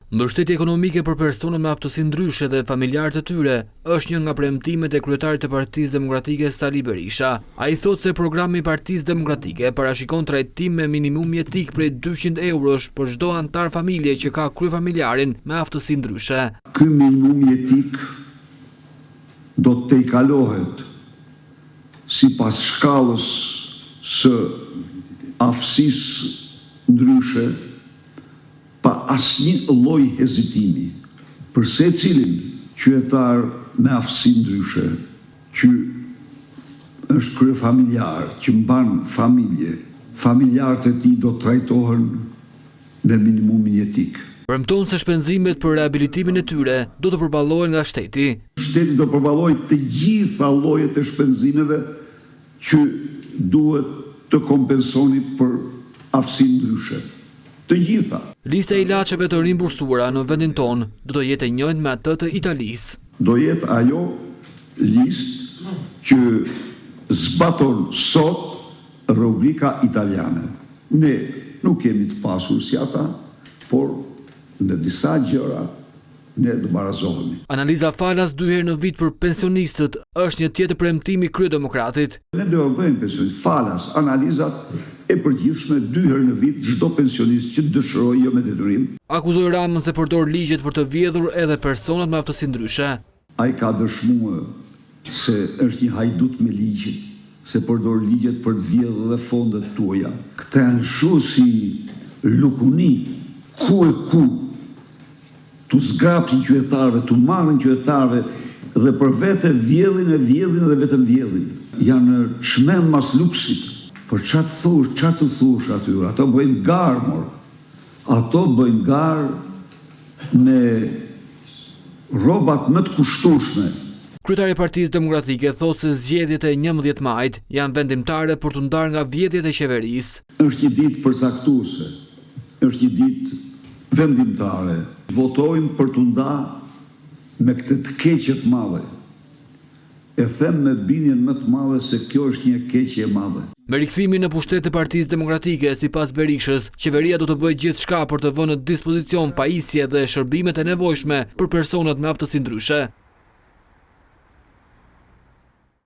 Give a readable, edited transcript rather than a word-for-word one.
Mbështetje ekonomike për personat me aftësi ndryshe dhe familjarët e tyre është një nga premtimet e kryetarit të Partisë Demokratike Sali Berisha. Ai thotë se programi i Partisë Demokratike parashikon trajtim me minimum jetik prej 200 eurosh për çdo antar familje që ka kryefamiljarin me aftësi ndryshe. Ky minimum jetik do të tejkalohet sipas shkallës së aftësisë ndryshe pa asnjë lloj hezitimi për secilin qytetar me aftësi ndryshe, që është kryefamiljar, që mban familje, familjarët e tij do trajtohen me minimumin jetik. Premton se shpenzimet për rehabilitimin e tyre do të përballohen nga shteti. Shteti do përballojë të gjitha llojet e shpenzimeve që duhet të kompensoni për aftësi ndryshe. Të gjitha. Lista e ilaçeve të rimbursuara në vendin tonë do të jetë e njëjtë me atë të Italisë. Do jetë ajo listë që zbaton sot rubrika italiane. Ne nuk kemi të pasur si ata, por në disa gjëra ne do barazohemi. Analiza falas 2 herë në vit për pensionistët është një tjetër premtim i kryedemokratit. Ne do bëjmë pensionistë falas, analizat e përgjithshme 2 herë në vit çdo pensionist që dëshirojë jo me detyrim. Akuzoi Ramën se përdor ligjet për të vjedhur edhe personat me aftësi ndryshe. Ai ka dëshmuar se është një hajdut me ligjin, se përdor ligjet për të vjedhur dhe fondet tuaja. Këta janë shu si lukuni, ku e ku, tu zgrapin qytetarëve, tu marrin qytetarëve dhe për vete vjedhin dhe vetëm vjedhin. Janë çmend mas luksit. Por çfarë të thush aty? Ato bëjnë garë, mor. Ato bëjnë garë me rrobat më të kushtueshme. Kryetari i Partisë Demokratike thotë se zgjedhjet e 11 majit janë vendimtare për të ndarë nga vjedhjet e qeverisë. Është një ditë përcaktuese. Është një ditë vendimtare. Votojmë për të ndarë me këtë të keqje të madhe. E them me bindjen më të madhe se kjo është një keqje e madhe. Me rikthimin në pushtet të Partisë Demokratike, sipas Berishës, qeveria do të bëjë gjithçka për të vënë në dispozicion pajisje dhe shërbimet e nevojshme për personat me aftësi ndryshe.